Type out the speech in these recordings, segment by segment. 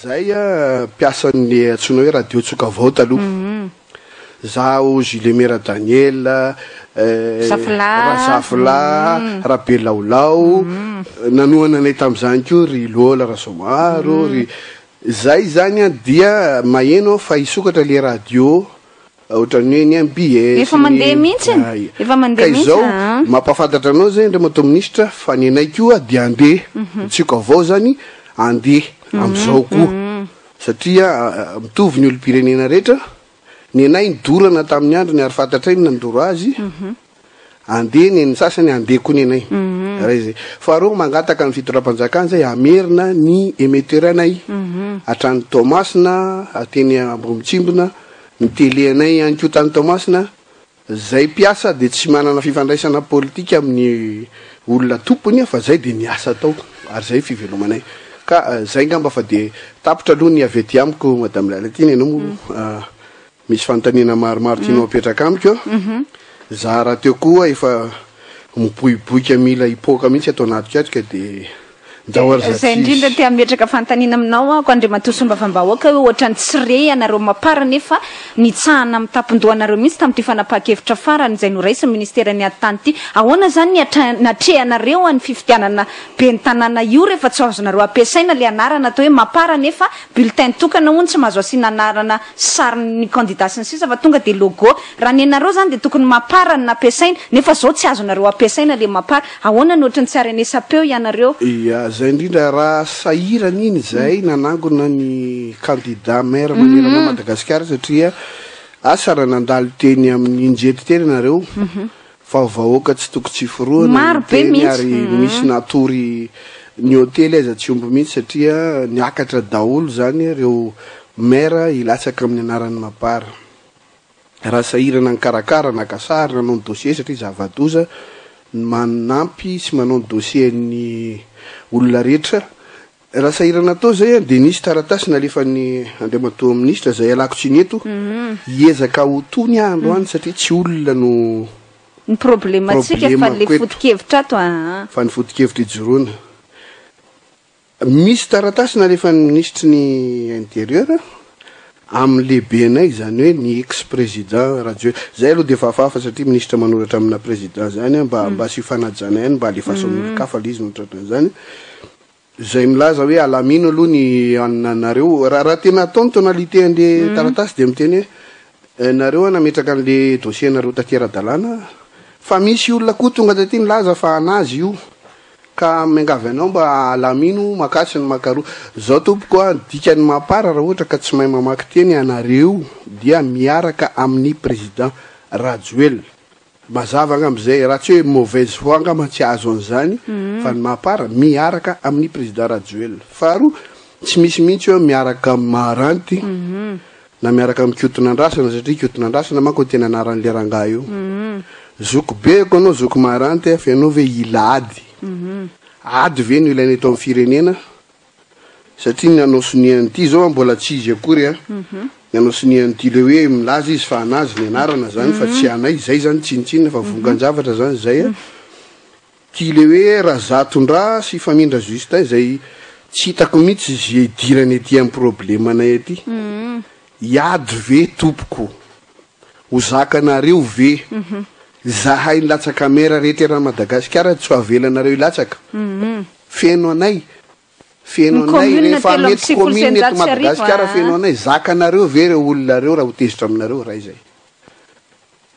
zay piasan'ny antsoina hoe radio tsoka vao taloha. Zaho Julemera Daniel, Razafla, Rabe Laolao, nanoana anay tamin'izany koa ry Lola Rasomaro, zay zany dia maheno fa isokatra le radio ohatrany hoe ny MBS. Efa mandeha mihitsy. Efa mandeha mihitsy. Izao mampafantatra anao zay Andriamato Ministra fa ny anay koa dia andeha. Tsoka vao zany andeha am'izao koa. Satria mitovy ny olom-pirenena rehetra. Ny anay nidorana tamin'ny andro ny ary fantatra iny nandoro azy. Andeha ny sasany andeha koa ny anay. Faharoa mangataka ny fitondram-panjakana zay amerina ny émetteur anay. Hatrany Tomasina, ateny Ambomtsimbona, ny télé anay ihany koa tany Tomasina. Zay piasa dia tsy manana fifandraisana politika amin'ny olona tompony fa zay dia niasa tao ary zay fivelomanay. Ka zay ngamba fa dia tapitra aloha ny avy ety amiko Madame Lalatine ianao misy fanontaniana maromaro tianao apetraka amiko. Za raha teo koa efa miboiboika mila hipoaka mihitsy atao anaty katrika dia zay indrindra tia ametraka fanontaniana aminao ako Andriamato Sombavambahoaka hoe ohatrany tsy re anareo mapara nefa nitsahana amin'ny tapindohanareo mihitsy tamin'ity fanapakevitra farany izay noraisy ministerany atany ity. Ahoana zany natrehanareo any fifidianana be ny tanàna io rehefa tsy azonareo ampiasaina le anarana atao hoe mapara nefa bulletin tokana hono tsy mahazo asiana anarana sarin'ny candidat sy ny sisa fa tonga dia logo. Raha ny anareo zany dia tokony mapara ny nampiasaina nefa zao tsy azonareo ampiasaina le mapara. Ahoana ny ohatrany tsy arenesapeo ianareo? Zay indrindra raha sahirana iny zay nanangona ny candidat maire manerana Madagasikara satria asara nandalo teny amin'ny injety teny nareo fa vahoaka tsy toko tsy foroana teny ary misy natory ny hôtely aiza tsy omby mihitsy satria niakatra daholo zany ireo maire ilatsaka amin'ny anaran'ny mapara. Raha sahirana ny karakara nakasary nanao ny dossier satria zava-doza manampy sy manao ny dossier ny olona rehetra. Raha sahirana tao zay dia nisy taratasy nalefan'ny Andriamato Ministra zay alako tsy neto hiezaka ho tony andro any satria tsy olona no ny problematsika fa le foto-kevitra ato fa ny foto-kevitra ijoroana. Misy taratasy nalefan'ny ministre ny intérieur amin'ny lehibe anay zany hoe ny ex-président Rajoelina. Zay aloha dia fahafafa satria ministra manoratra amina président zany mba sy fanajana any mba alefaso amin'ny kafa le izy notratrany. Zay milaza hoe alamino aloha ny anareo raha tena ataony tonalité an'le taratasy dia miteny hoe nareo nametraka an'le dossier nareo taty ara-dalàna fa misy olona koa tonga taty nilaza fa anazy io ka miangavy anao mba alamino makasy ny makaroa. Zao tompoko dikany mapara raha ohatra ka tsy mahay mamaky teny anareo dia miaraka amin'ny président Rajoelina. Mazava angambizay raha tsy hoe mauvaise foi angamba tsy azo an'izany fa ny mapara miaraka amin'ny président Rajoelina. Faharoa tsy misy mihitsy hoe miaraka Maranty na miaraka amin'ny Kiotonandrasana satria Kiotonandrasana manko tena anaran'le rangahy io. Zoko be ko anao Zoko Maranty fa ianao ve ila ady. Ady ve no ilaina eto amin'ny firenena satria ny anao sonian'ity zao mbola tsy izy akory ny anao sonian'ity le hoe milaza izy fa anazy ny anarana zany fa tsy anay zay zany tsinitsinina fa vongan-javatra zany zay ty le hoe Razatondra sy Famindra Justin zay tsy hitako mihitsy zay idirany ety amin'ny problème anay ety. Iady ve tompoko ho zakanareo ve zahay nilatsaka mera rehetra eran'ny Madagasikara tsy ho avelanareo ilatsaka feno anay rehefa mety commune eto Madagasikara feno anay zakanareo ve reo olona reo raha ho tezitra aminareo raha izay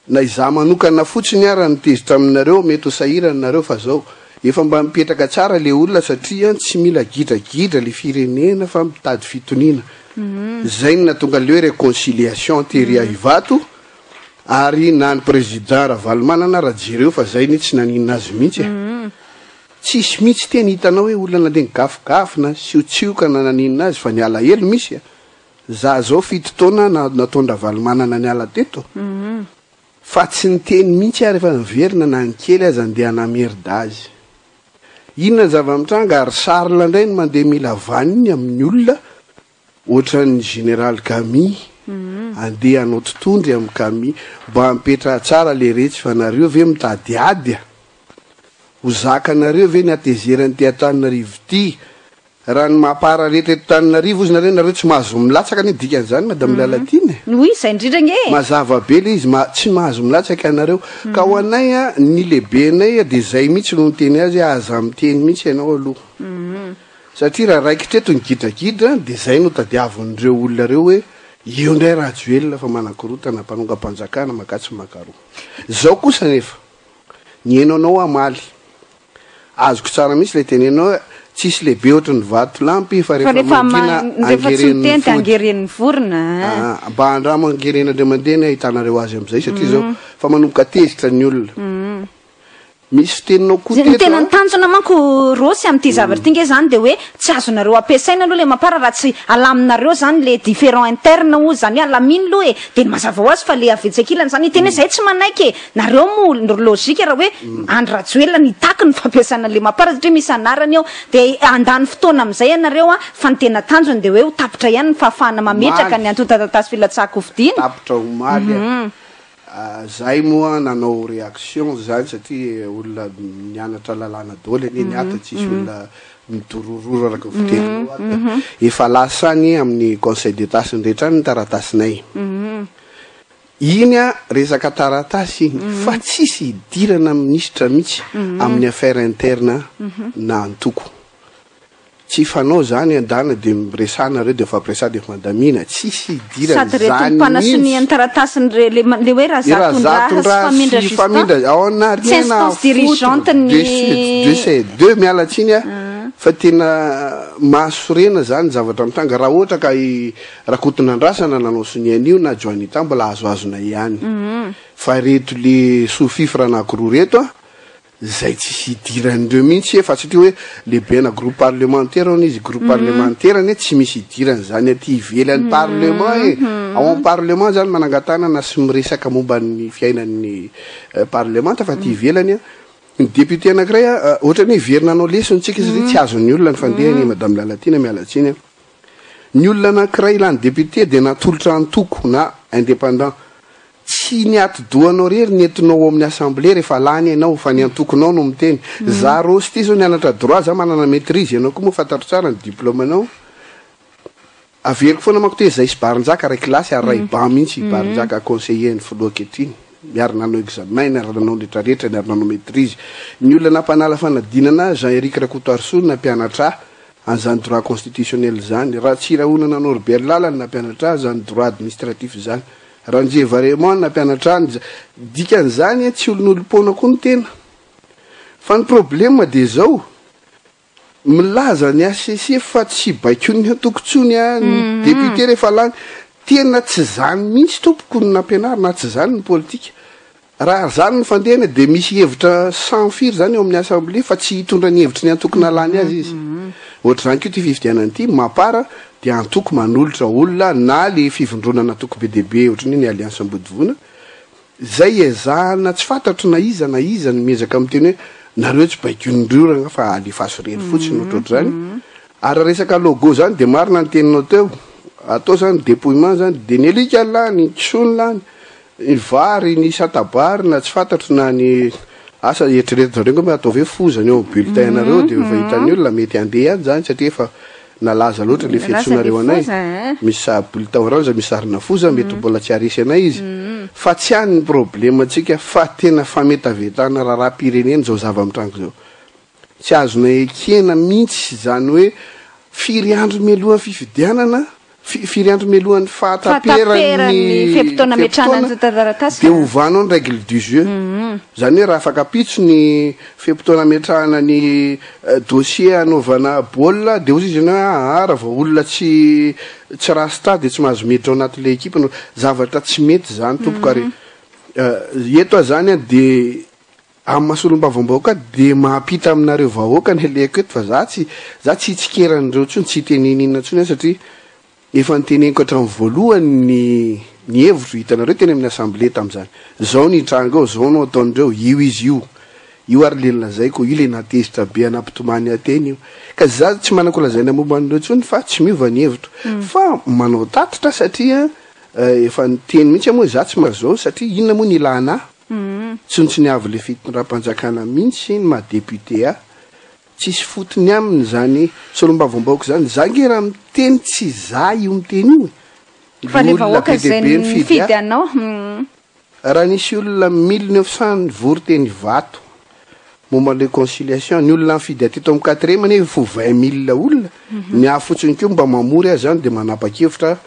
na izaho manokana fotsiny ara nitezitra aminareo mety ho sahirana nareo fa zao efa mba mipetraka tsara le olona satria tsy mila gidragidra le firenena fa mitady fitoniana zay no natonga le hoe réconciliation tery ahivato ary na ny président Ravalomanana raha jereo fa zay ny tsy naninona azy mihitsy tsisy mihitsy teny hitanao hoe olona nandeha gafigafina siontsioka na naninona azy fa niala elo misy za zao fito taona nataon'ny Ravalomanana niala teto fa tsy niteny mihitsy ary efa niverina na ny kely azy andeha namerida azy. Inona ny zava-mitranga ary sarila indray no mandeha mila vaniny amin'ny olona ohatran'ny général Kamy andeha anao totondry amin'ny Kamy mba mipetra tsara le retsy fa nareo ve mitady ady ho zakanareo ve ny atezerany ty Antananarivo ty raha ny mampara rehetrareto Tananarivo izy nareo tsy mahazo milatsaka ny dikan'izany madame Lalatine oui zay indrindra nge mazava be le izy tsy mahazo milatsaka ianareo ka ho anay a ny lehibe anay de zay mihitsy no niteny azy aza miteny mihitsy ianao aloha satria raha raikitreto ny gidragidra de zay no tadiavon'ireo olona reo hoe eo ndray raha joelona fa manakorotana mpanonga-panjakana makatsy makaroa zao kosa nefa ny hainao amaly azoko tsara mihitsy le tenenao tsisy lehibe ohatry ny vato lampy fa rehefa angeren'ny vorona mba andramo angerena ndre mandeha ny ahitanareo azy am'izay satria zao fa manomboka tezitra ny olona misy teninao koa ny tena nitanjona manko rosy am'ty zavatra ty nge zany de hoe tsy azonareo ampiasaina aloha le mampara raha tsy alaminareo zany le différent interne o zany hoe alaminy loha de ny mazava ho azy fa le avetsakilany zany tena zay tsy manaiky nareo mo logika raha hoe andro rajoelona nitaky ny fampiasana le mampara satria misy anarany eo de andany fotoana am'izay ianareo a fa ny tena tanjony de hoe ho tapitra ihany ny fahafahana mametraka ny antotatatasy filatsako fidina tapitra omaly zay moa nanao réaction zany satria olona nianatra lalàna dôly anie niata tsisy olona mitorororo araka fitenao efa lasany amin'ny conseil d'état sy ny rehetra ny taratasinay iny a resaka taratasy fa tsisy hidirana ministra mihitsy amin'ny affaire interne na antoko tsy fanao zany andana de miresana reo de fampiresana de mandamina tsisy hidirana sady retompanasoniany taratasiny le hoe raha zatondraha sy famindra ao anariana dirigeante ny deux mialatsiny a fa tena mahasorena zany zavatra mitanga raha ohatra ka rakotonandrasana nanao sonian'io na joanita mbola azoazona ihany fa reto le sofifra anakiroa reto a zay tsisy hidiran'ireo mihitsy fa satria hoe lehibe na groupe parlementaire on izy groupe parlementaire ane tsy misy hidirany zany aty ivelan'ny parlement ao am parlement zany manangatanana sy miresaka momba ny fiainan'ny parlementa fa ty ivelany a ny député anankiray a ohatrany hoe verina anao lesony tsika izy tsy azon'ny olona ny fandehany madame Lalatina mialatsiny ny olona anankiray lany député de natolotra antoko na indépendant tsy niatidoanao rery nentinao amin'ny assemblée rehefa lany ianao fa ny antokonao no miteny za rosy ty zao nianatra droit za manana maîtrise ianao koa moa fantatro tsara ny diplôme anao averiko foana manko te zay sy barinjaka ray kilasy ary ray ban mihitsy barinjaka conseiller ny filoha ketriny miary nanao examen niary nanao rehetrarehetra niary nanao maîtrise ny olona nampanala fanadinana Jean-Éric Rakotoarsoa nampianatra an'izany droit constitutionnel zany raha tsy rahona nanao Robert Lala nampianatra zany droit administratif zany raha nje vraiment nampianatra any dikan'izany tsy olon'olom-pona koa ny tena fa ny problème de zao milaza ny ACC fa tsy baikony atokontsony a ny député rehefa lany tena tsy zany mihitsy tompoko ny nampianary na tsy zany ny politika raha zany ny fandehana de misy hevitra sans firy zany eo amin'ny assemblée fa tsy hitondra ny hevitry ny antokona lany azy izy ohatra zany ko ty fividianany ity mapara de antoko manolotra olona na le fivondronana antoko be deaibe ohatrany ny alliance ambodivona zay ezahana tsy fantatro na iza ny miezaka amin'ny teny hoe nareo tsy baikondriorana fa alefaso rery fotsiny ohatroatra zany ary resaka logo zany de marina ny teninao teo atao zany dépouillement zany de ny alika lany kisony lany ny vary ny satabary na tsy fantatro na ny asa eritreretra zareo ngamba atao hoe fozany eo bulletin nareo de efa hitan'ny olona mety andeha any zany satria efa nalaza loatra le fiatsonareo anay misy sa bulletin orange misy sarina foza mety mbola tsy arisy anay izy fa tsy any ny problème atsika fa tena fametavetana raha-pirenena zao zava-mitrango zao tsy azona ekena mihitsy zany hoe firy andro mialohan'ny fifidianana firy andro mialohan'ny fahataperany fepotona metrana de ovanao ny règle du jeu zany hoe raha afaka pitso ny fepotona metrahana ny dossier anaovana baolina de ozy izy ny raha vao olona tsy rasta de tsy mahazo meditra ao anatin'le ekipa zavatra tsy mety zany tompoko ary eto zany a de amin'ny masolom-bavambaoka de mahampita aminareo vahoaka ny heleko eto fa za tsy hitsikeran'ireo tsony tsy teneninina tsony satria efa nyteneniko hatramin'ny voalohany ny hevitro hitanareo teny amin'ny assemblée tam'izany zao ny tranga ao zao no ataon'ireo io izy io ary le lazaiko io le natezitra be anampitomany ateny io ka za tsy manako lazaina momba an'ireo tsony fa tsy miova ny hevitro fa manao tatitra satria efa nyteny mihitsy moa za tsy mazao satria inona moa ny ilana tsontsy ny avy le fitondram-panjakana mihitsy ny maha député tsisy fotony aminy zany solombavombaoko zany zange raha miteny tsy za io miteny io fa le vahoaka izay mifidy anao raha nisy olona 1900 vory teny vato momba le conciliation ny olona mifidy ateto amin'ny 4e nefa fo 20 000 olona ny afotsiny keo mba mamory azy zany de manapa-kevitra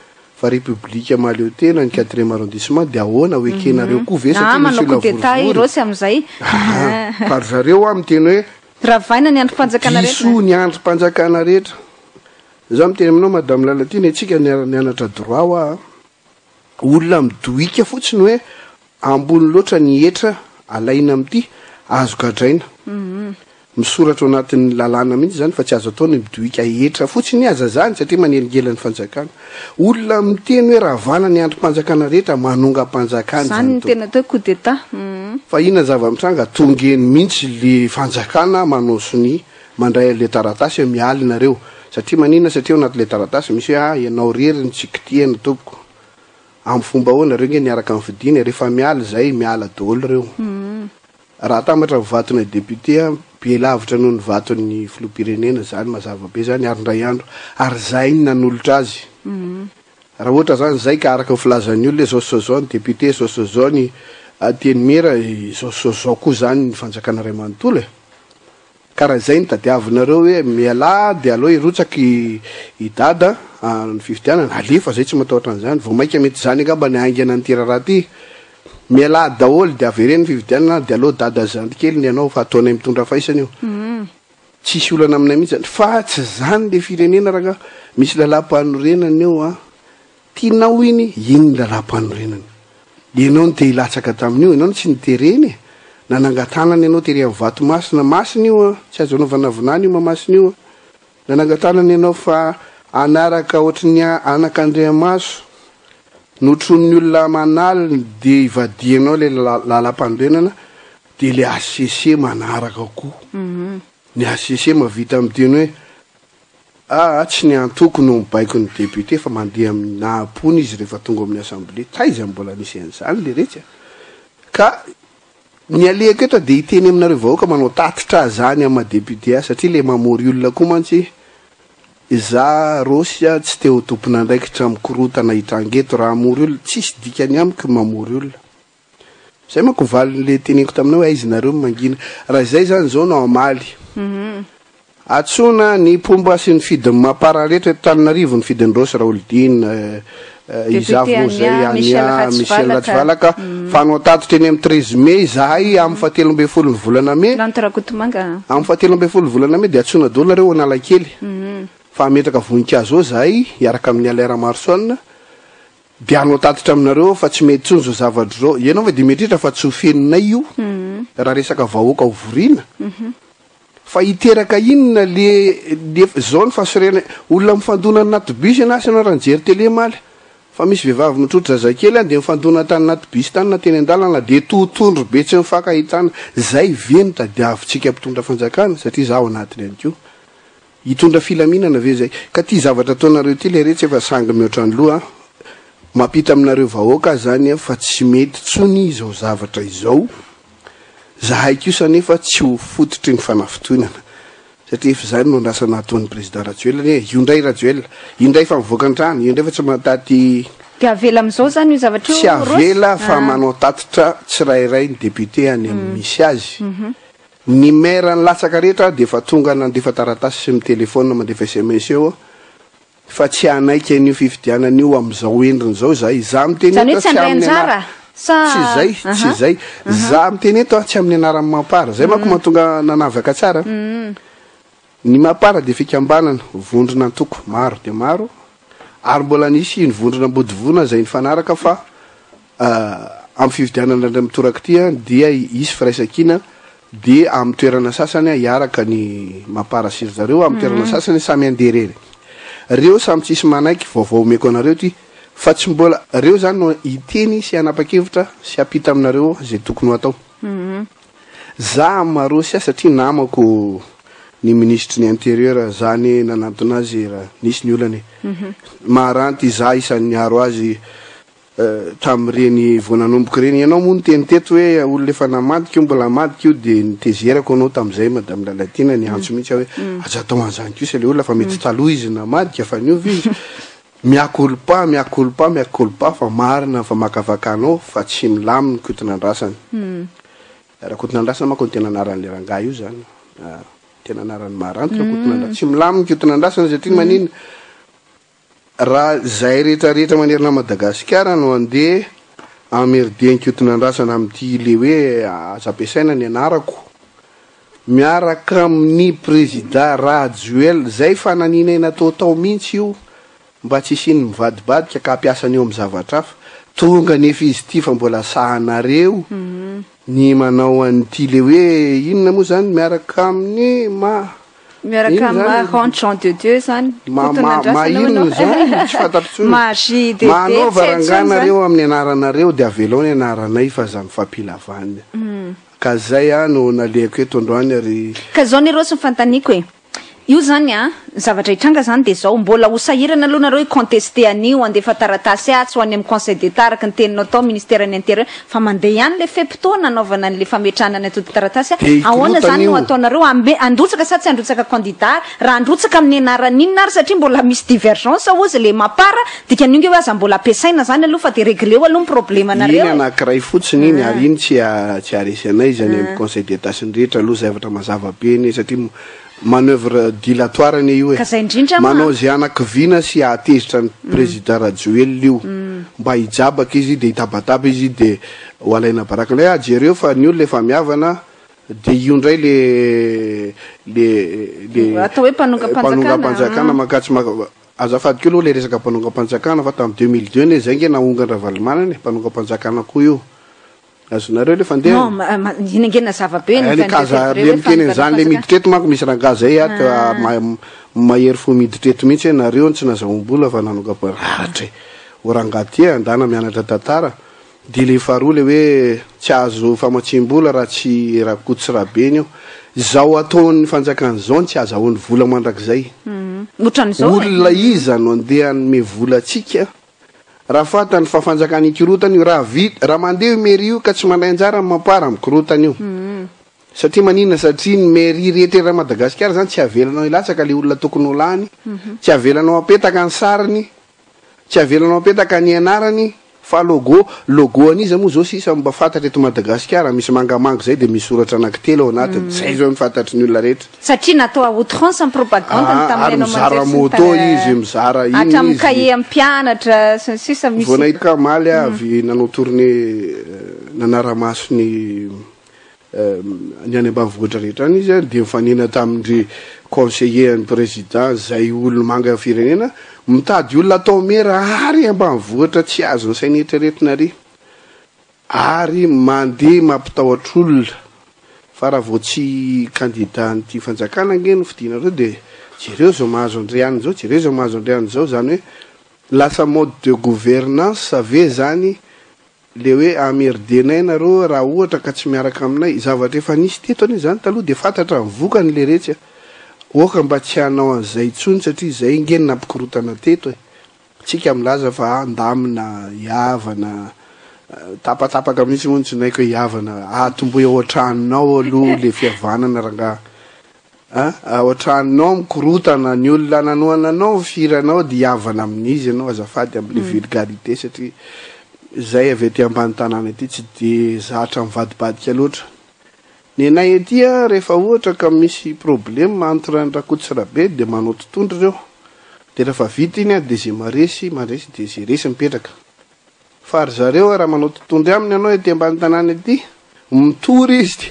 fa république maleo tena ny 4e arrondissement de ahoana hoekenareo koa ve satria misy olona vory rosy am'izay par zareo amin'ny teny hoe ravaina ny androm-panjakana rehetra diso ny androm-panjakana rehetra za miteny aminao madame Lalatine atsika nianatra droit hoa olona midoika fotsiny hoe ambony loatra ny etra alaina amity azo gadraina misoratra ao anatin'ny lalàna mihitsy zany fa tsy azo atao ny midoika etra fotsiny aza zany satria manelingelan'ny fanjakana olona miteny hoe ravana ny androm-panjakana rehetra manonga mpanjakana zany ny tena atao coup d'état fa inona zava-mitranga tongeny mihitsy le fanjakana manosony mandray le taratasy mialy nareo satria manina satria ao anaty le taratasy misy hoe ianao rery ny tsikitiana tompoko amin'ny fomba ahoana reo nge niaraka amin'ny fidiny rehefa mialy zay miala daholo reo raha tambatra mivatona député be lavitra noho ny vaton'ny filoham-pirenena zany mazava be zany ary ndray andro ary zay ny nanolotra azy raha ohatra zany zay ka araka ny filazan'ny olona zao ny député zao ny teny mera zao koa zany ny fanjakana ray manontolo karaha zay ny tadiavinareo hoe miala de aloha irotsaky idada ny fividianana alefa zay tsy matahotra an'izany vao maika mety zany angamba ny aingana ny tira raha ty miala daholo de avereny fividianana de aloha dada zandy kely ny anao fa ataonay mitondra faisana io tsisy olana aminay mihitsy zany fa tsy zany le firenena raha misy lalam-panorenana eo tianao iny lalam-panorenana de ianao ny te hilatsaka tamin'io ianao tsy nitereny nanangatanana ianao tery amin'ny vato masina io tsy azo anaovana vinany io mamasina io nanangatanana ianao fa anaraka ohatrany anak'Andriamaso notron'ny olona manaly de ivadianao le lalam-panorenana de le ACC manaraka koa ny ACC mavita amiteny hoe tsy ny antoko no mibaiko ny député fa mandeha amin'ny nahampony izy rehefa tonga amin'ny assemblée taiza mbola nisy an'izany le rehetra ka ny alehako eto de hiteny aminareo vahoaka manao tatitra zany amin'ny député satria le mamory olona koa mantsy za rosy tsy te ho tompona andraikitra mikorotana hitrangeto raha amory olona tsisy dikany amiko mamory olona zay manko valin'le teneko taminao aizy nareo mangina raha zay zany zao no amaly atsona ny pomba sy ny fidiny mapara rehetra Tananarivo ny fidiny Rosy Raoldine izavo zay ania Michel Latsivalaka fa no tatitra eny amin'ny 13 mai zahay amin'ny 17 ny volana mai amin'ny 17 ny volana mai de atsona daholo nareo Analakely fa metraka voninkazo ao zahay iaraka amin'ny Alaire Marson de anao tatitra aminareo fa tsy mety tsony zao zavatra zao ianao fa de metritra fa tsy ofeninay io raha resaka vahoaka ovorina fa hiteraka inona le zao ny fasorena olona mifandona anaty bus na sanao raha nijery télé maly fa misy vehivavy mitrotra zazakely de mifandona tany anaty bus tany na teny an-dalana de totondro be tsy mifankahitana zay venitra de avitsika mpitondra fanjakana satria zaho anatiny any ko hitondra filaminana ve zay ka ty zavatra ataonareo ty le rehetra efa sangy mihoatra ny loha mampita aminareo vahoaka zany fa tsy mety tsony izao zavatra izao zahay kosa nefa tsy ho fototry ny fanafitoinana satria efa zany no ndrasa nataon'ny président Rajoelina io ndray Rajoelina io ndray fa mivoaka an-trano io ndray fa tsy mataty de avela am'izao zany io zavatra tsy avela fa manao tatitra tsirairay ny député any amin'ny misy azy ny maire ny latsaka rehetra de fa tonga nandefa taratasy sy my telefona mandefa SMS eo fa tsy anaiky an'io fifidianan'io am'izao endriny zao zahay za miteny tsy zay za miteny eto tsy amin'ny anarany mampara zay manko mahatonga nanavaka tsara ny mampara de fikambanana vondrona antoko maro de maro ary mbola nisy ny vondrona ambodivona zay ny fanaraka fa amin'ny fividianana ndray mitoraka ty dia isy firaisakina de amin'ny toerana sasany hiaraka ny mampara siry zareo amin'ny toerana sasany samy anderery reo samy tsisy manaiky vaovao omeko anareo ty fa tsy mbola reo zany no hiteny sy hanapa-kevitra sy apita aminareo zay tokony ho atao za marosy satria namako ny ministre ny intérieur zany nanantona azy raha nisy ny olany maharanty za isan'ny aro azy tam'ireny voananomboka reny ianao moa nyteny teto hoe olona efa namadika io mbola madika io de nitezerako anao tam'izay madame Lalatina ny antso mihitsy hoe aza atao an'izany kosa le olona fa mety taloha izy namadika fa niova izy miakolpa fa marina fa makavakanao fa tsy milaminy kotonandrasany raha kotonandrasana manko ny tena anaran'le rangahy io zany tena anaran'ny maranitra kotonandrasana tsy milaminy kotonandrasana satria manino raha zay rehetrarehetra manerana Madagasikara no andeha amerdeny kotonandrasana amin'ity le hoe aza ampiasaina ny anarako miaraka amin'ny président Rajoel zay fananina natao tao mihitsy io mba tsy isiny mivadibadika ka ampiasany eo amin'ny zavatra hafa tonga nefa izy ity fa mbola sahanareo ny manao an'ity le hoe inona moa zany miaraka amin'ny rentrant de Dieu zany mahinona zany tsy fantatro magie de manao varanganareo amin'ny anaranareo de avelao ny anaranay fa za mifampilavany ka zay no naleko eto androany ary ka zao ny reo sy mifantaniko hoe io zany zavatra hitranga zany de zao mbola ho sahirana aloha nareo contesté an'io andefa taratasy atsy ho any amin'ny conseil d'état araka ny teninao tao ministère ny intérieur fa mandeha ihany le fepitoana anaovana an'le fametranana atody taratasy ahoana zany no ataonareo androtsaka sa tsy androtsaka candidat raha androtsaka amin'ny anaran'inona ary satria mbola misy divergence ozy le mapara dikan'inge hoe aza mbola ampiasaina zany aloha fa de régleo aloha ny problème nareo iny anankiray fotsiny iny ary iny tsy aresy anay zany amin'ny conseil d'état sy ny rehetra aloha zavatra mazava be ny satria manœuvre dilatoire ny io manao zay anakiviana sy atezitra ny président Rajoel io mba hijabaka izy de hitabataba izy de ho alaina baraka lay jereo fa ny olona efa miavana de io ndray le atao hoe mpanonga-panjakana makatsy azafady keo aloha le resaka mpanonga-panjakana fa tamin'ny 2002 ne zay nge naonga ny Ravalomanana mpanonga-panjakana koa io azonareo le fandeha inengena zavabe le kaza le miteny zany le miditreto manko misy rangaha zay ato mahery fo miditreto mihitsy hoe nareo tsy nazaombola fa nanonga-paratra ho rangaha ty andana mianatra tantara de le faharoa le hoe tsy azo famatsim-bola raha tsy rakotsy rabeny io zao ataon'ny fanjakany zao tsy azahoany vola mandrakizay olona iza no andeha me vola atsika raha fatany fa fanjakany ikorotany io raha mandeha mairie io ka tsy manday anjara mampara mikorotany io satria manina satria ny mairie rehetra Madagasikara zany tsy avelanao ilatsaka le olona tokony ho lany tsy avelanao apetaka ny sariny tsy avelanao apetaka ny anarany fa logo an'izy moa zao sisa mba fantatra eto Madagasikara misy mangamanga zay de misy soratra anankitelo ao anatiny zay zao mifantatry ny olona rehetra satria natao a outrance en propagande tamin'ny mizara moto izy mizara iny hatramin'ny cahier amin'ny mpianatra sisa misy vao nahita kamaly avy nanao tournée nanaramaso ny any ambanivohitra rehetra any izy de mifanena tamin'ny conseiller ny président zay olo manga firenena mitady olona atao mera ary ambanivohitra tsy azo ny sainy eritreretina ary ary mandeha mampitahotra olona fa raha vao tsy candidat nyty fanjakana nge no fidinareo de jereo zao mahazo andriany zao jereo zao mahazo andriany zao zany hoe lasa mode de gouvernance ave zany le hoe amerdenay nareo raha ohatra ka tsy miaraka aminay zavatra efa nisy teto any zany taloha de fantatra mivokany le rehetra oka mba tsy hanao an'izay tsony satria zay ngeny nampikorotana teto tsika milaza fa andamina iavana tapatapaka mihitsy moa tsy naiko hoe iavana atombo eo an-tranonao aloha le fihavanana rangaha ao an-tranonao mikorotana ny olona nanoananao firanao de iavana amin'izy ianao azafady amin'le vulgarité satria zay avy aty ambany tanàna ety tsy de zatra mivadibadika loatra ny anay etya rehefa ohatra ka misy problème entre ny Rakototsy Rabe de manao totondro reo de rehefa vita iny de zay mandresy de zay resy mipetraka fa ry zareo raha manao totondro aminy ianao ety ambany tanàna ety mitory izy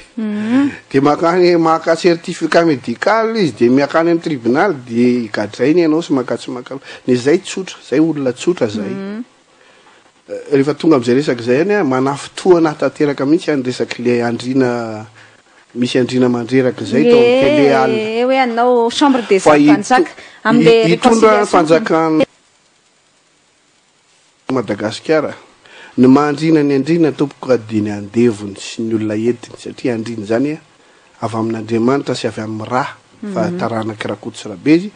de maka certificat médical izy de miakany amin'ny tribunal de gadrainy ianao sy makatsy makalo ny zay tsotra zay olona tsotra zay rehefa tonga am'izay resaky zay any manafotoana tanteraka mihitsy any resaky le andrina misy andrina mandreraka zay tao amin'ny télé alina hoe anao chambre des mpanjaka am'le hitondra fanjakana Madagasikara ny mandrina ny andrina tompoko adiny andevony sy ny olona entiny satria andrina zany avy amin'Andriamanitra sy avy amin'ny raha fa taranaky Rakototsy Rabe izy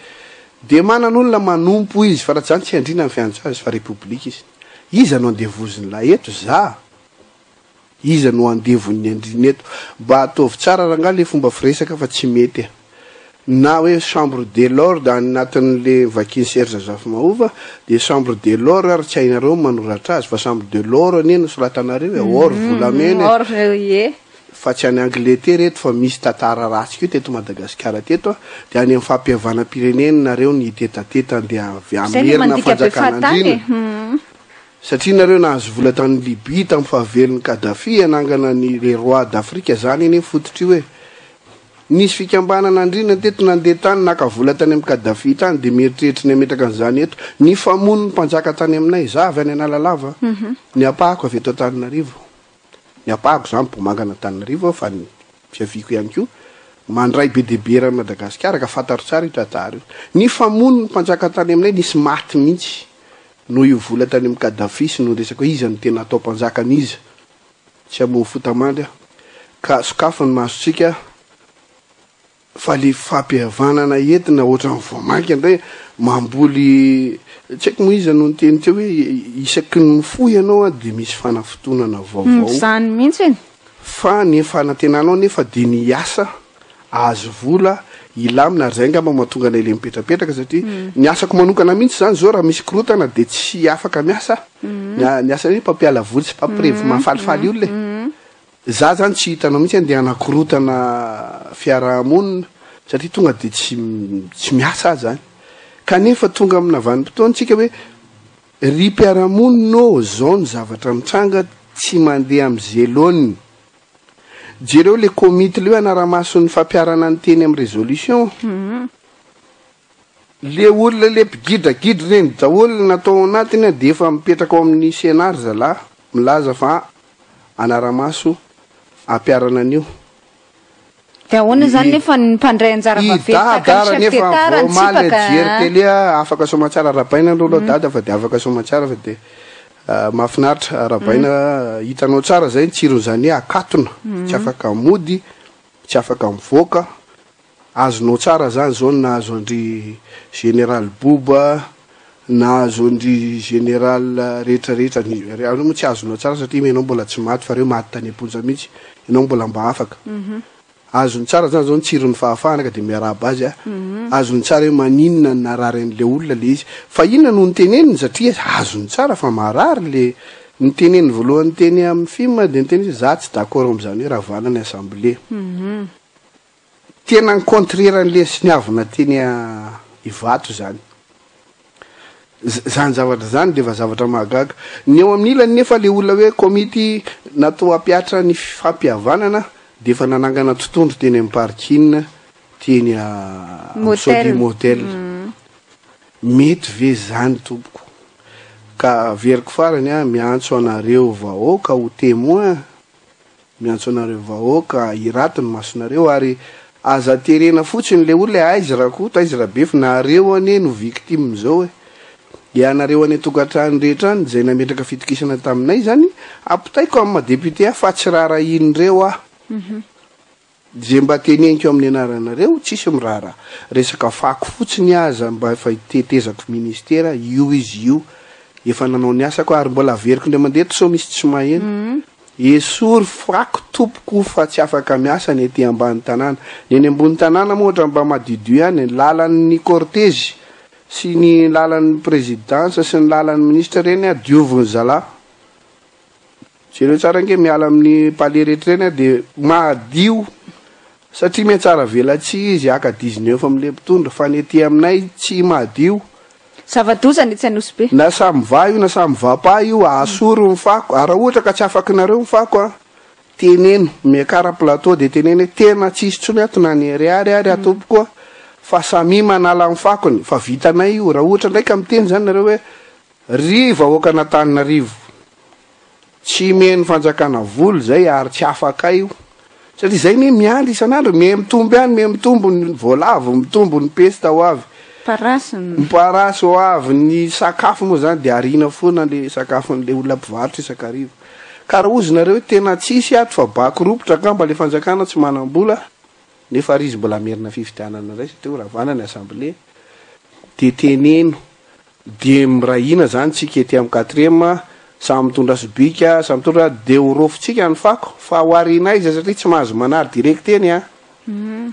de manan'olona manompo izy fa raha zany tsy andrina ny fiantso azy fa republique izy iza no andevoziny lahy eto za iza no andevon'ny andriny eto mba ataovy tsara raha ngah le fomba firesaka fa tsy mety na hoe chambre de l'ordre anatin'le vakiny serge zafy mahova de chambre de l'ordre ary tsy hainareo manoratra azy fa chambre de l'ordre anie nosolatanareo or volamena fa tsy any Angleterre reto fa misy tantara ratsy io teto Madagasikara teto de any amin'ny fampihavanam-pirenena nareo ny tetateta andeha avy amerina fanjakana andrina satria nareo nahazo vola tany Libye tamin'ny fahavelon'ny Kadhafi anangana ny le roi d'Afrika zany eny fototry hoe nisy fikambanana andrina teto nandeha tany nakavola tany amin'ny Kadhafi tany de mieritreritra ny ametraka an'izany eto ny famon'ny mpanjaka tany aminay zavy any Analalava ny apahako avy eto Antananarivo ny apahako zany mpomangana Antananarivo fa ny fiaviko ihany koa mandray be dehibe raha Madagasikara ka fantaro tsara io tantara io ny famon'ny mpanjaka tany aminay nisy maty mihitsy no io vola tany amin'ny Kadhafi sy no resaka hoe iza ny tena atao mpanjakan'iza tsy amoho fotamandry ka sokafo ny masotsika fa le fampihavanana entina ohatran'ny voamaika ndray mamboly tsy haiko moa iza no ny teny teo hoe isaky ny mifoy ianao de misy fanafotonana vaovao zany mihitsy fa ny fanantenanao nefa de ny asa azo vola ilamina ary zay ngamba mahatonga anay le mipetrapetraka satria ny asako manokana mihitsy zany zao raha misy korotana de tsy afaka miasa ny asa hoe mpampiala voly sy mpampirevo mahafalifaly io le za zany tsy hitanao mihitsy andeha anakorotana fiarahamonina satria tonga de tsy miasa zany kanefa tonga amina vanim-potoantsika hoe ry mpiarahamonina zao ny zavatra mitranga tsy mandeha am'zelony jereo le komity leo anaramasony fampiarana ny teny amin'ny résolution le olona le mpigidragidry reny daholo natao anatiny de efa mipetraka ao amin'ny senar zalahy milaza fa anaramaso ampiarana an'io de ahoana zany nefa ny mpandray anjara vaventy nefa vomaly jery télé afaka somatsara arabaina aloha dada fa de afaka somatsara fa de mahafinaritra arabaina hitanao tsara zay ny tsiron'izany hoe akatona tsy afaka mody tsy afaka mivoaka azonao tsara zany zao nahazo andry général Boba nahazo andry général rehetrarehetra ny moa tsy azonao tsara satria menao mbola tsy maty fa reo maty tany amponja mihitsy ianao mbola mba afaka azony tsara zany zao ny tsiron'ny fahafahana ka de miaraba azy azony tsara hoe maninona narary an'le olona le izy fa inona no nyteneniny satria azony tsara fa marary le nyteneny voalohany teny amin'ny film de nyteny za tsy d'accord am'izany hoe raha vana ny assemblée tena ny contraire an'le sy niavina teny Ivato zany zany zavatra zany de fa zavatra mahagaga ny eo amin'ny ilany nefa le olona hoe komity natao ampiatra ny fampihavanana de efa nanangana totondro teny amin'ny parkine teny Sodi Motel mety ve zany tompoko ka veriko farany miantso anareo vahoaka ho témoin miantso anareo vahoaka iratiny masonareo ary aza terena fotsiny le olona aizy rakota aizy rabe fa nareo ane no victime zao hoe ianareo ane tokantrano rehetra any zay nametraka fitokisana taminay zany apitaiko amin'ny madepute fa tsy rara inreo zay mba teneniko amin'ny anaranareo tsisy mirara resaka fako fotsiny aza mba efa tetezako ministera io izy io efa nanao ny asako ary mbola averiko ndray mandeha so misy tsy maheno esory fako tompoko fa tsy afaka miasa ny ety ambany tanàna ny ambony tanàna moa ohatra mba madidio ihany lalan'ny cortège sy ny lalan'ny présidence sy ny lalan'ny ministre reny dioviny zalahy jereo tsara nge miala amin'ny palais rehetra reny de madio satria miatsara velatsy izy aka 19 am'le mpitondra fa ny ety aminay tsy madio zavadozany tsy anosy be na samy va io na samy vapa io asoro mifako raha ohatra ka tsy afaky nareo mifako teneno miakara plateau de teneno tena tsisy tsony atona ny ariary ary atopo koa fa samy manala mifakony fa vitanay io raha ohatra ndraiky amiteny zany nareo hoe ry vahoaka Antananarivo tsy meny fanjakana voly zay ary tsy afaka io satria zay ne miandry isan'andro mitombo ihany mitombo ny voalavo mitombo ny pesta ho avy parasy ho avy ny sakafo moa zany de arina foana le sakafon'le olona mpivarotra isakarivo ka raha ozy nareo tena tsisy ato fa bako ropotra kamba le fanjakana tsy manambola nefa ry izy mbola merina fifidianana ray satria raha vana ny assemblée de teneno de mirahina zany tsika ety amin'ny 4e samy mitondra sobika samy mitondra de orofotsika ny fako fa hoarina izy satria tsy mahazo manary direct eny a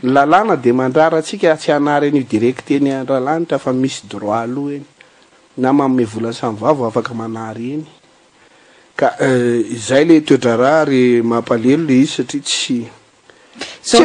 lalàna de mandraratsika tsy hanary an'io direct eny ralanitra fa misy droit aloha eny na manome vola samy vavo afaka manary eny ka izay le toetra raha ry mampalelo le izy satria tsy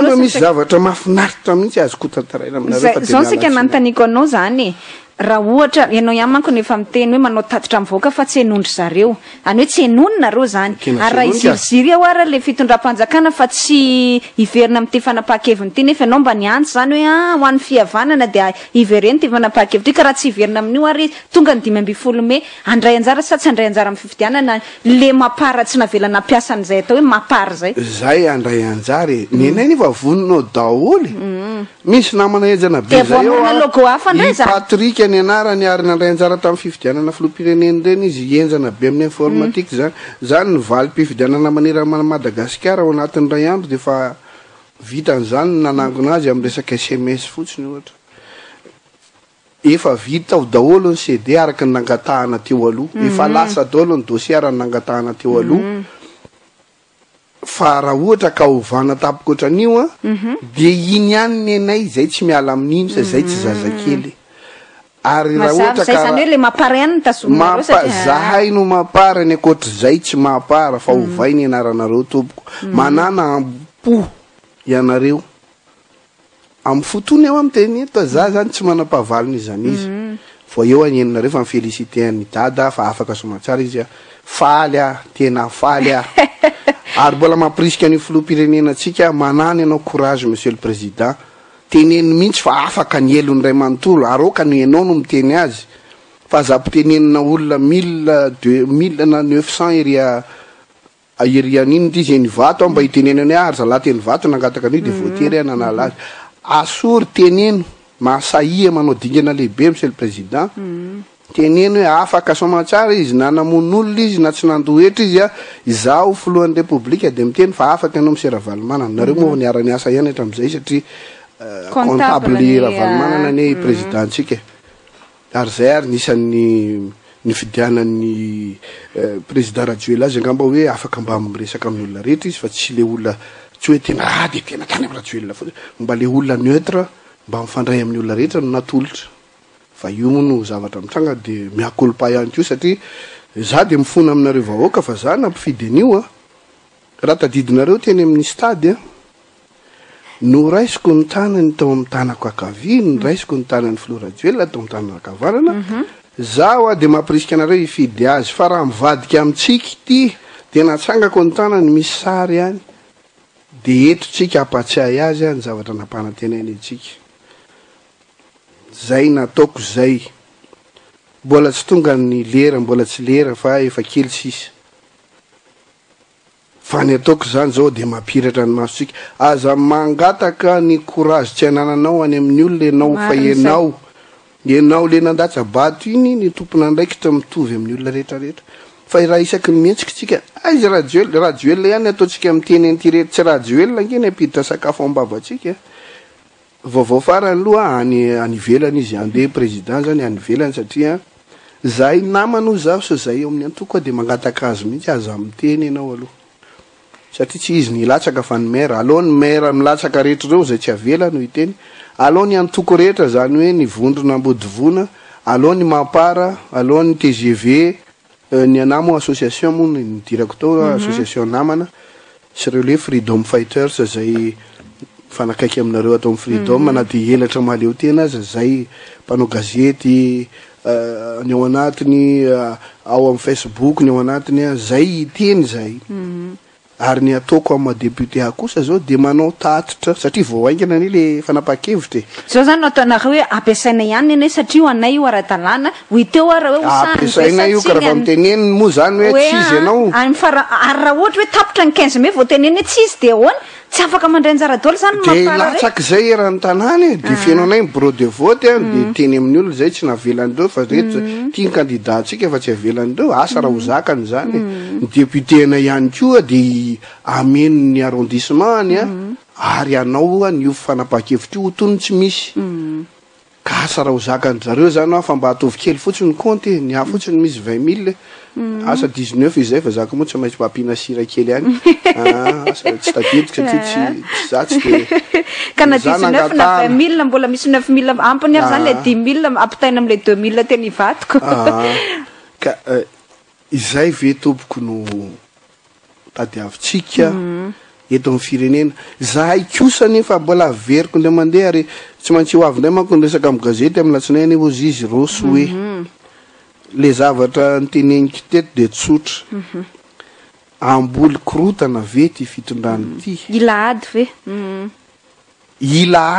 mba misy zavatra mahafinaritra mihitsy azoko tantaraina aminareo fa zao sika nantaniko anao zany raha ohatra ianao ihany manko nefa miteny hoe manao tatitra mivoaka fa tsy enondry zareo any hoe tsy enononareo zany ary raha iziriziry ao ara le fitondram-panjakana fa tsy hiverina amin'ity fanapahan-keviny ity nefa ianao mba niantsy zany hoe ho an'ny fihavanana dia hivereny ty fanapahan-kevitra ka raha tsy hiverina amin'io ary tonga ny 5 Mey andray anjara sa tsy andray anjara amin'ny fifidianana le mapara tsy navelana ampiasa an'izay atao hoe mapara zay andray anjara nenay nefa voninao daholy misy namana ejana be zay logo hafa ndray zany Patrick ny anarany ary nandray anjara tamin'ny fifidianana filoham-pireneny reny izy enjana be amin'ny informatique zany ny valy mpifidianana manera Madagasikara ao anatin'ny ray andro de fa vitan'izany nanangona azy amin'ny resaka SMS fotsiny ohatra efa vita ho daholo ny CD araka ny nangatahana teo aloha efa lasa daholo ny dossier ary nangatahana teo aloha fa raha ohatra ka ovana tapoka ohatran'io de iny ihany ny anay zay tsy miala amin'iny sa zay tsy zazakely ary raha ohatra ka zany hoe le mapara ihany nitazomina zahay no mapara ny akoatra zay tsy mapara fa ovay ny anaranareo tompoko manana ampo ianareo amin'ny fotony eo amin'ny teny eto za zany tsy manam-pahavalony izany izy vo eo anenonareo fa mifelicité ny dada fa afaka somatsara izy faly tena faly ary mbola mampirisika ny filoham-pirenenantsika manana ianao courage monsieur le président teneny mihitsy fa afaka ny elony ray manontolo aroka ny ianao no miteny azy fa zampitenenina olona 1900 erian'iny izy eny vato mba hitenenany ary zalahy teny vato nangataka an'io de voatery nanala azy asory teneno mahasahia manao dingana lehibe monsieur le président teneno hoe afaka somatsara izy na namon'olona izy na tsy nandohetra izy izaho filohan'ny repoblika de miteny fa afaka ianao monsieur Ravalomanana nareo moa niara-ny asa ihany hatram'izay satria comptable Ravalomanana ny présidentsika ary zay ary nisan'ny fidianan'ny président Rajoelina azy angamba hoe afaka mba miresaka amin'ny olona rehetra izy fa tsy le olona tsy hoe tena de tena tany amin'ny Rajoelina fotsiny mba le olona neutre mba mifandray amin'ny olona rehetra no natolotra fa io moa no zavatra mitranga de miakolpa ihany koa satria za de mifona aminareo vahoaka fa za nampifidy an'io raha tadidinareo teny amin'ny stade no raisiko ny tanany tao amin'ny tanako akaviny raisiko ny tanany filoha Rajoelina tao amin'ny tanana akavanana zaho de mampirisika anareo hifidy azy fa raha mivadika amintsika ity de natsangako ny tanany misy sary ihany de etotsika ampatsiahy azy ny zavatra nampanantenany antsika zay nataoko zay mbola tsy tonga ny lera mbola tsy lera fa efa kely sisa fa ny ataoko zany zao de mampiratra ny masosika aza mangataka ny courage tsy anananao any amin'ny olona enao fa enao le nandatsa bato iny ny tompona andraikitra mitovy amin'ny olona rehetrarehetra fa raha isaky ny mihetsika tsika izy Rajoelina ihany ataotsika miteny an'ty tsy Rajoelina ngeny apiditra sakafo ambavatsika vaovao farany aloha any ivelany izy andeha président zany any ivelany satria zahay namano zaho so zay eo amin'ny antoko de mangataka azy mihitsy aza miteny ianao aloha satria tsy izy nilatsaka fa ny maire aloha ny maire milatsaka rehetra reo zay tsy avela no hiteny aloha ny antoko rehetra zany hoe ny vondrona ambodivona aloha ny mapara aloha ny TGV ny anamo association moa ny directeur association namana sy reo le freedom fighters zay fanakaiky aminareo atao amin'ny freedom na de helatra maleo tena azy zay mpanao gazety ny ao anatiny ao amin'ny Facebook ny ao anatiny zay teny zay ary ny ataoko amin'ny madéputé kosa zao de manao tatitra satria vao aingana ny le fanapahan-kevitra zao zany nataonareo hoe ampiasaina ihany ane satria ho anay io ara-dalàna ho iteo ara hoe ampiasaina io karaha fa miteneny moa zany hoe tsy izy ianao ary raha ohatra hoe tapitra ny 15 Mey vao teneny hoe tsy izy de ahoana tsy afaka mandray anjara daholo zany de latsaka zay erany tanany de feno anay bureau de vote de teny amin'ny olona zay tsy navelan'ireo fa rehetra tia ny candidat atsika fa tsy avelan'ireo asa raha ho zakany zany ny député-na ihany koa de ameno ny arrondissement any ary anao ny fanapahan-kevitra io ho tony tsy misy gasa raha ho zakan'zareo zany fa mba atovy kely fotsiny compte ny a fotsiny misy 20 000 asa 19 izay fa zaka moa tsy maintsy mampiana sira kely any asa tsy tadidiko satria tsy zatsy de ka na 19 na 20 000 mbola misy 9 000 ampiny ary zany le 10 000 apitaina am'le 2 000 teny ivadiko ka izay ve tompoko no tadiavitsika eto amin'ny firenena zahay kosa nefa mbola averiko ndray mandeha ary tsy maintsy ho avy ndray manko nyresaka amin'ny gazety amin'ny latsinainy ozy izy rosy hoe le zavatra nyteneniko teto de tsotra amboly korotana ve ty fitondrany ty ila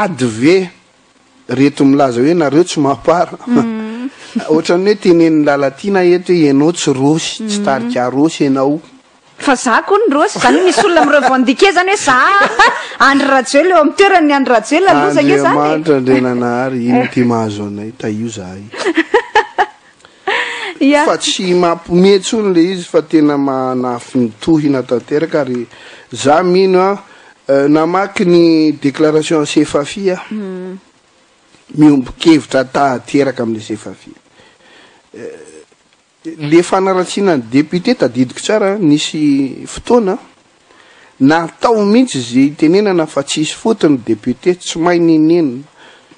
ady ve reto milaza hoe nareo tsy mampara ohatran'ny hoe teneniny lalatina eto hoe ianao tsy rosy tsy tarika rosy ianao fa za koa ny rosy zany misy olona am revendiquer zany hoe za Andry Rajoelina eo amin'ny toerany Andry Rajoelina aloha zany zany Andriamanitra ndrenanahary ino ty mahazo anay taio zahay fa tsy mampometsony le izy fa tena manafinitohina tanteraka ary za mino namaky ny déclaration CFAFI miombokevitra tateraka amin'le CFAFI le fanaratsiana ny député tadidiko tsara nisy fotoana natao mihitsy zay tenenana fa tsisy fotony député tsy mahay ninenina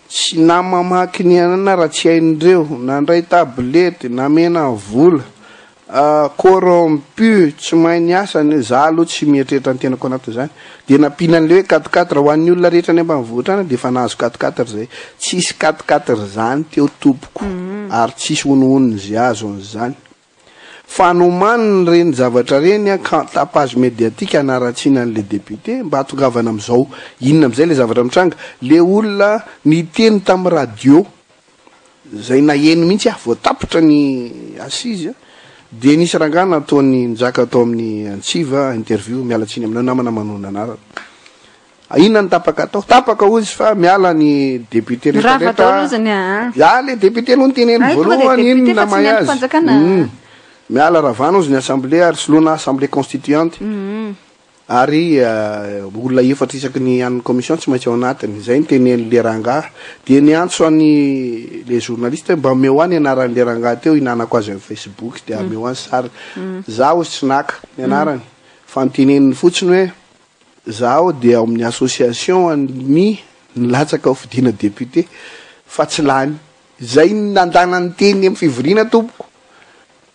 tsy namamaky ny anana raha tsy hain'ireo nandray tablety namena vola corrompu tsy mahay ny asany za aloha tsy mieritreritra ny tenako anaty zany de nampinan'le hoe 4-4 ho an'ny olona rehetra any ambanivohitra any de fa nahazo 4-4 zay tsisy 4-4 zany teo tompoko ary tsisy onoonony zay azo an'izany fanomaniny reny zavatra reny tapage médiatique anaratsiana an'le député mba hatongavana am'izao inona am'izay le zavatra mitranga le olona niteny tamin'ny radio zay naheno mihitsy voatapotra ny assise de nisy rangana ataony njaka atao amin'ny Antsiva interview mialatsiny aminao namana manona anarana inona ny tapaka ozy fa miala ny député rehetra le député aloha nyteneny voalohany inona mahay azy miala ravana ozy ny assemblée ary solona assemblée constituante ary olona efatra isaky ny an'ny commission tsy maintsy ao anatiny zay nyteneny le rangah de niantso any le journaliste mba meo any anaran'le rangah teo inanako azy amin'ny Facebook de ameo any sary zaho ozy tsy naka ny anarany fa nyteneniny fotsiny hoe zaho de ao amin'ny association ny nilatsaka fidina député fa tsy lany zay nandana ny teny amin'ny fivoriana tompoko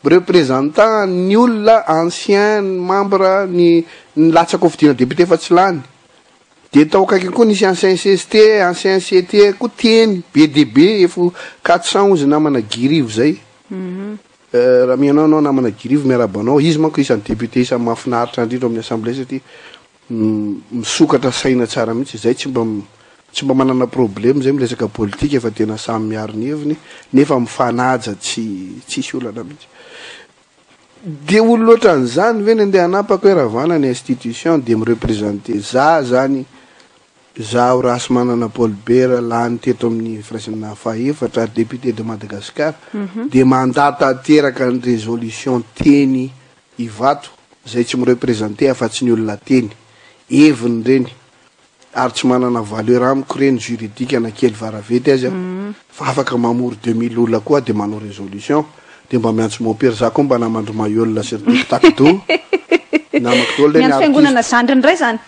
représentant ny olona ancien membre ny latsaka fidina député fa tsy lany de tao kaiky koa nisy ancien CST ancien CT koa teny BDB efo 400 ozy namana girivo zay raha mianao namana girivo miarabanao izy manko isan'ny député isan'ny mahafinaritra indrindra amin'ny assemblée satria misokatra saina tsara mihitsy zay tsy mba manana problème zay miresaka politique efa tena samy miaro ny heviny nefa mifanaja tsisy olana mihitsy de olo loatra an'izany ve nandeha hanapaka hoe ravana ny institution de mireprésenter za zany zaho rasy manana Paul Bera lany teto amin'ny firaisana faefatra député de Madagascar de mandata teraka ny résolution teny ivato zay tsy mireprésenter afa-tsy ny olona teny eviny reny ary tsy manana valeur amiko reny juridique anakely varavety azy fa afaka mamory 2000 olona koa de manao résolution de mba miantso mopera za koa mba namandro mahiolona sertiktakdo namako tolo miantso fiangonana zandry ndray zany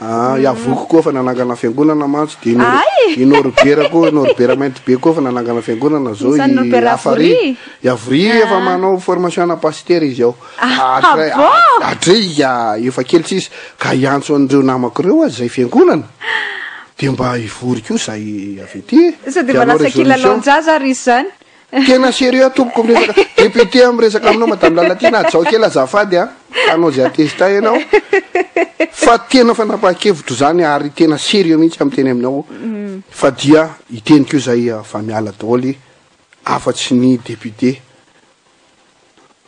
iavoko koa fa nanangana fiangonana mantsy de inorbera koa inorbera mainty be koa fa nanangana fiangonana zao afary iavry efa manao formation ana pasteur izy ao atray efa kely tsisy ka iantso an'ireo namako reo azy zay fiangonana de mba ivory ko zay avy ety so de mba lasa kilalonjaza ry izy zany tena sérieux tompoko resaka député am resaka aminao madame lalatina zao kely azafady anao zay atesta ianao fa tena fanapakevitro zany ary tena sérieux mihitsy amin'ny teny aminao fa dia iteny ko zay fa miala daoly afatsy ny député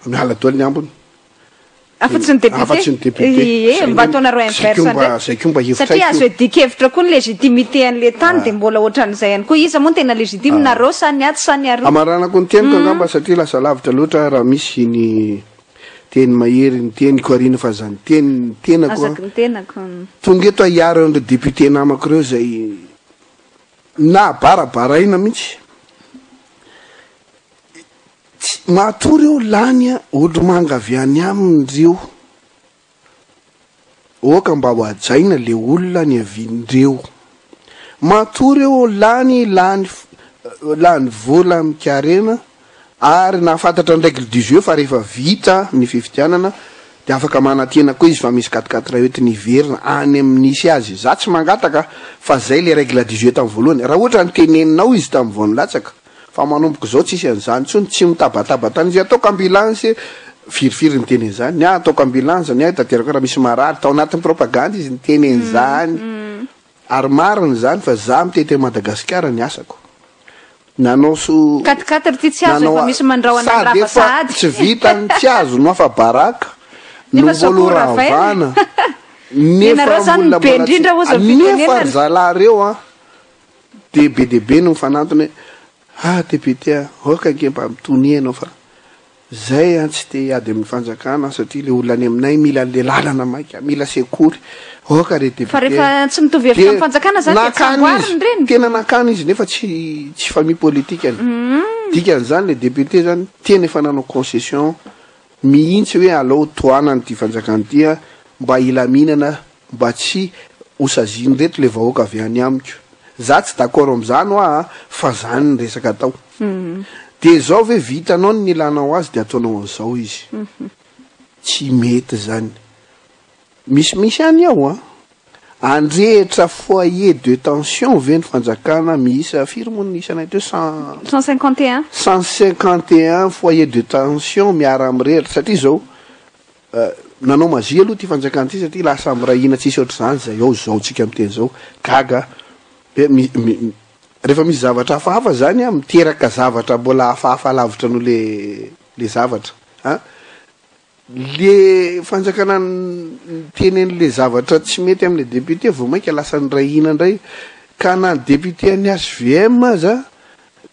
miala daoly ny ambony afatsy ny député mba ataonareo inverse satria azo edikevitra koa ny légitimité an'le tany de mbola ohatran'izay ihany koa iza moa tena légitime nareo sa ny ato sa ny aroa amaranako ny teniko angamba satria lasa lavitra loatra raha misy ny teny mahery ny teny ko arina fa zany teny tenako tonga eto hiaro an'ireo député namako reo zay na barabaraina mihitsy matory eo lany olo mangaviany amindreo oka mba ho ajaina le olona ny aviandreo matory eo lany vola mikarena ary nafantatra ndraiky le 18 fa rehefa vita ny fividianana de afaka manatena koa izy fa misy 4 oety niverina any amin'nisy azy za tsy mangataka fa zay le règle 18 tam'y voalohany raha ohatra ny teneninao izy tam'y voany latsaka fa manomboko zao tsisy an'izany tsony tsy mitabatabatan izy ataoko ambulance firifiry ny tenen zany nya ataoko ambulance ny taterako raha misy marary tao anatin'ny propagande izy ny tenen zany ary mariny zany fa za mitete Madagasikara ny asako nanao so 4 ty tsy azo fa misy mandraona rava sady tsy vita ny tsy azo no afa baraka no voloravana nefa zalareo be no mifanantony député oka nke mba mitony anao fa zay tsy te ady amin'ny fanjakana satria le olona any aminay mila le lalana maika mila sekory oka re fa rehefa tsy mitovy hevitra amin'ny fanjakana zany de tsamboariny reny tena nakany izy nefa tsy famille politique any dikan'izany le député zany tena efa nanao concession mihitsy hoe alao toanany ty fanjakany ty mba ilaminana mba tsy osaziny reto le vahoaka avy any amiko za tsy d'accord am'izany fa zany ny resaka atao de zao ve vitanao ny ilanao azy de ataonao an'izao izy tsy mety zany misy any ao andrehitra foyer de tension ve ny fanjakana miisa firy moa ny isanay teo 151 foyer de tension miara mirehitra satria zao nanao mazia aloha ty fanjakana ty satria lasa mirahina tsisy ohatr' zany zay ao zao tsika am'teny zao gaga rehefa misy zavatra hafahafa zany miteraka zavatra mbola hafahafa lavitra no le zavatra le fanjakana tenen'le zavatra tsy mety am'le député vao mainka lasa nyrahina ndray ka na ny député any HVM za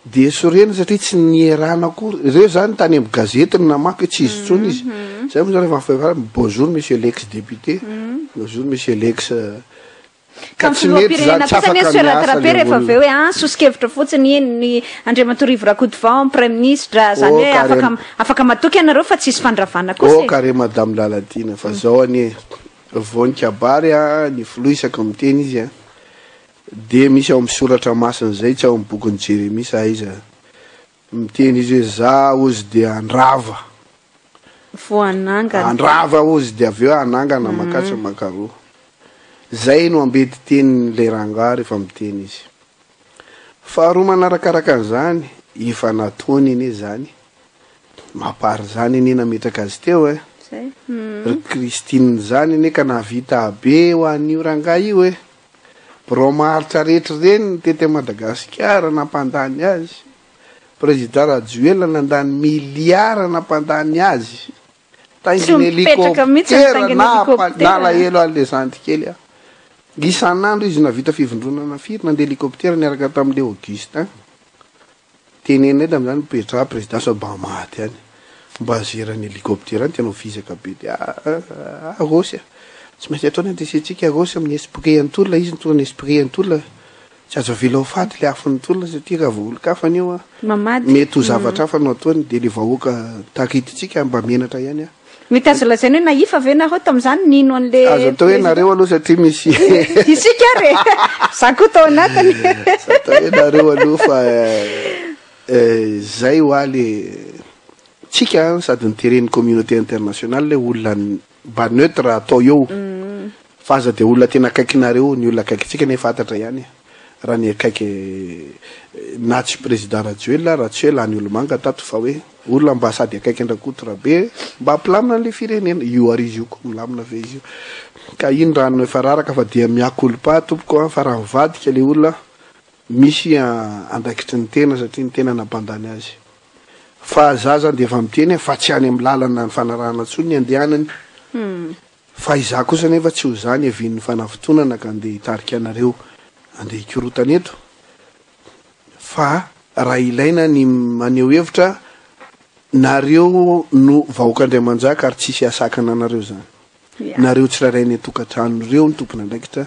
de sorena satria tsy nierana akory reo zany tany amin'ny gazety ny namaky tsy izy tsony izy zay moa zany rehefa bonjour monsieur l'ex député bonjour monsieur l'ex ka filoam-pirenena kosa ny soeratrabe rehefa aveo hoe sosikevitra fotsiny ny Andriamatorivo Rakotovao premier ministre zany hoe afaka matoky anareo fa tsisy fandravana kosa kare madame Lalatina fa zao any voany kabary ny filo isaka miteny izy de misy ao misoratra masina zay tsy ao amin'ny bokyny Jérémie sa izy miteny izy hoe za ozy de andrava ozy de aveo anangana makatra makaro zay no ambety teny le ranga rehefa miteny izy faharoa manarakaraka an'izany efa nataony ine zany mapary zany ine nametraka azy teo Christine zany ine ka navita be ho an'io ranga io bromaharitra rehetra reny tety Madagasikara nampandany azy président Rajoelina nandany miliara nampandany azy tainginy helicoptera nalahelo an'le zanty kely isan'andro izy navita fivondronana firy nandeha helicoptera niaraka tam'le Auguste tenenay tam'izany petra présidence Obama ty any mba azerany helicoptera any tianao fizaka be de arosy tsy maintsy ataony antesetsika arosy amin'ny esprit antolona izy nitona ny esprit antolona tsy azo avela faty le afin'ny tolona satria raha voolokafany io mety ho zavatra hafa no ataony de le vahoaka takititsika mba menatra ihany mety azo lazainy hoe naifa ve nareo tam'izany nino an'le azo atao hoe nareo aloha satria misy isika re za koa tao anatiny atao hoe nareo aloha fa zay ho le tsika sady nitereny communauté internationale le olona mba neutre atao eo fa aza de olona tena akaikinareo ny olona akaikitsika nefa fantatra ihany raha ny akaiky na tsy président Rajoelina raha tsy hoe lany olomanga tato fa hoe olona mba sady akaiky andrakotora be mba ampilamina an'le firenena io arizy io koa milamina ve izy io ka iny raha no efa raraka fa dia miakolopa tompoko fa raha mivadika le olona misy andraikitry ny tena satria ny tena nampandany azy fa za zany de efa miteny fa tsy any amin'ny lalana ny fanarahana tsony ny andehanany fa iza kosa nefa tsy ho zany avin'ny fanavotonana ka andeha hitarika anareo andeha hikorotana eto fa raha ilaina ny maneho hevitra nareo no vahoak'Andriamanjaka ary tsisy asakana anareo zany nareo tsirarainy tokantranonireo ny tompony andraikitra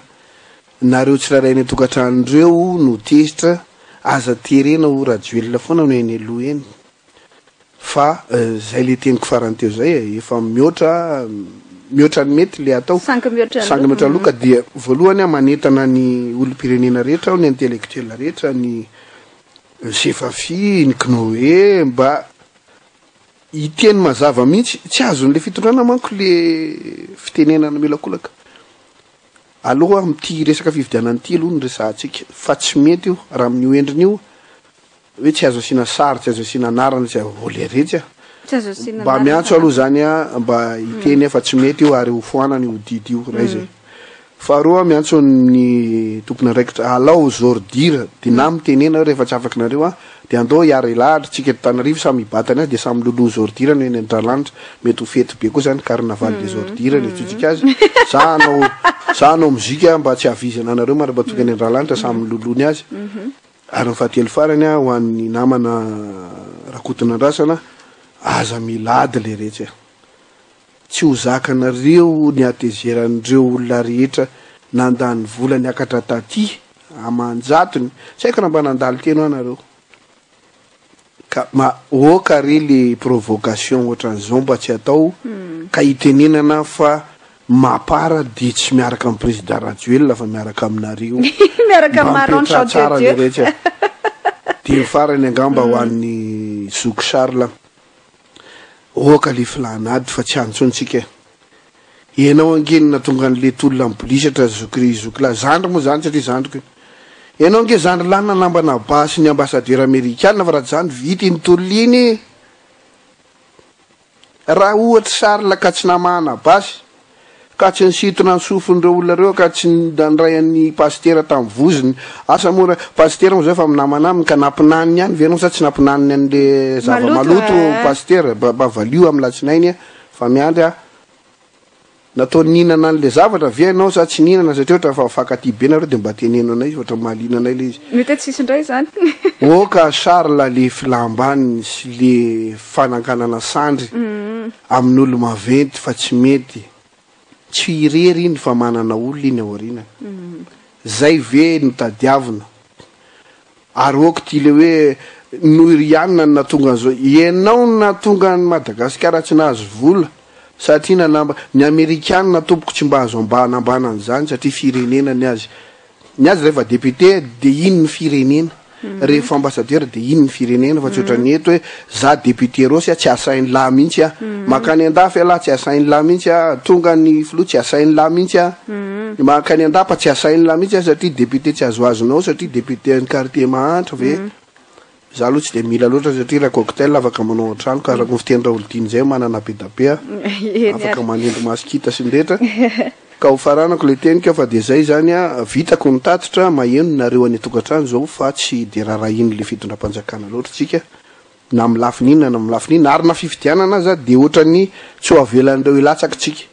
nareo tsirarainy tokantranonireo no tezitra aza terena ho Rajoelina foana no eny aloha eny fa zay le teniko farany teo zay efa mihoatra ny mety le atao sangy mihoatra loka dia voalohany a manetana ny olom-pirenena rehetra ao ny intellectuel rehetra ny sefafi ny knoe mba hiteny mazava mihitsy tsy azon'le fitondrana manko le fitenenana melakolaka aloha am'ty resaka fividianany ty aloha ny resahantsika fa tsy mety io raha amin'io endriny io hoe tsy azo asiana sary tsy azo asiana anarana tsy voleretsy mba miantso aloha zany a mba hiteny efa tsy mety io ary ho foanany ho didy io ray zay faharoa miantso ny tompony raikitra alao zordira de na mitenena rehefa tsy afaky nareo a de andao hiara ilahatra tsika Tanarivo samy hibatana azy de samy loloa zordira no eny Andralanitra mety ho fety be koa zany carnaval de zordira ny tsika azy za anao muzika mba tsy avizana anareo mara mba tonga eny Andralanitra samy lolony azy ary fahatelo farany a ho an'ny namana Rakotonandrasana aza milady le rehetra tsy ho zakanareo ny atezeran'ireo olona rehetra nandany vola ny akatra taty amanjatony tsy haiko raha mba nandalo teno anareo ka oka re le provocation ohatran'izao mba tsy atao ka hitenenana fa mapara de tsy miaraka amin'ny président Rajoelina fa miaraka aminareo miaraka amin'Marandrana tsara le rehetra de farany angamba ho an'ny Zoky Charles oka le filanady fa tsy antsontsika ianao angenina tonga an'le tolona mibolisatra zokla zandry moa zany satria zandriko ianao ange zandry lanina nambana basy ny ambassadeur américaine fa raha zany vity ny tolona iny raha ohatra Charles ka tsy namahana basy ka tsy nisitona ny sofon'ireo olona reo ka tsy nandray an'ny pasteur tamin'ny voziny asa mora pasteur moa zay fa minamana aminy ka nampinaniny ihany venao sa tsy nampinaniny an'le zava-maloto pasteur mba valio amin'ny latsinainy fa miandry a natao ninana an'le zavatra ve anao sa tsy ninana satria ohatra fa fakaty be nareo de mba teneno anay izy ohatra mahalinanay le izy mety tsisy indray zany oka Charles le filambany sy le fanankanana sandry amin'olo maventy fa tsy mety tsy irery iny fa manana olona iny aorina zay ve no tadiavina ary oka ty le hoe noirianina na tonga an'izao ianao na tonga ny Madagasikara tsy nahazo vola satria nanamba ny Amerikanina tompoko tsy mba azo ambanambana an'izany satria firenena ny azy rehefa député de iny ny firenena rehefa ambassadeur de iny ny firenena fa tsy ohatrany eto hoe za député rosy tsy asainy lahy mihitsy a makany andafy alahy tsy asainy lahy mihitsy a tonga ny filoha tsy asainy lahy mihitsy a makany andapa tsy asainy lahy mihitsy a satria député tsy azoazonao satria député ny quartier mahantra ve za aloha tsy de mila loatra satria raha cocktail afaka manao an-trano ka raha fiteny Raolodiny zay manana be da be afaka manendro masikita sy nrehetra ka ho faranako le tenika fa de zay zany a vitako ny tatitra maheno nareo any tokantrano zao fa tsy de raharainy le fitondram-panjakana loatra tsika na amin'ny lafininana na amin'ny lafininana ary na fifidianana aza de ohatrany tsy ho avelan'ireo ilatsaky tsika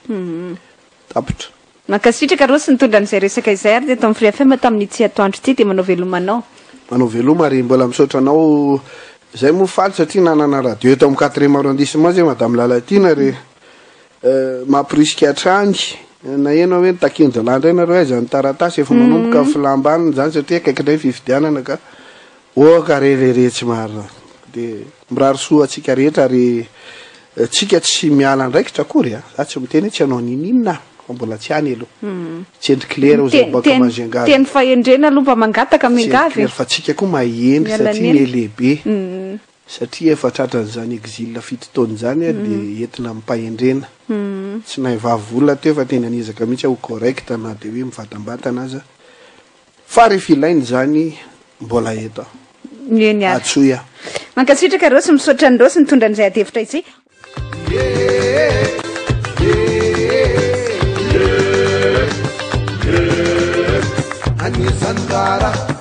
tapitra mankasitraka rô sy nitondra an'izay resaka izay ary de eto amin'ny Free FM tamin'ny tsy atoandro ty de manao velomanao ary mbola misaotra anao zay moa faly satria nanana radio eto amin'ny 4e arrondissement zay madame Lalatina re mampirisika atrany na eno hoe takindralandra nareo aiza ny taratasy efa manomboka filambaniny zany satria akaikindray fividianana ka oka rererehtsy maro de mirary soa atsika rehetra ary tsika tsy miala ndraikitra akory za tsy miteny tsy anao nininina fa mbola tsy any aloha tsy endriky lera ho zay baka mazengavy teny fahendrena aloha mba mangataka mengavy fa tsika koa mahendry satria ny lehibe satria efa tratran'izany exil fito taona zany de entina mipahendrena tsy nahay vavy teo fa tena anizaka mihitsy ho correct na de hoe mivatambatana aza fa rehefa ilainy zany mbola eto atsoya mankasitraka rô sy misaotra an'ireo sy nitondra an'izay adevitra itsy Anizandara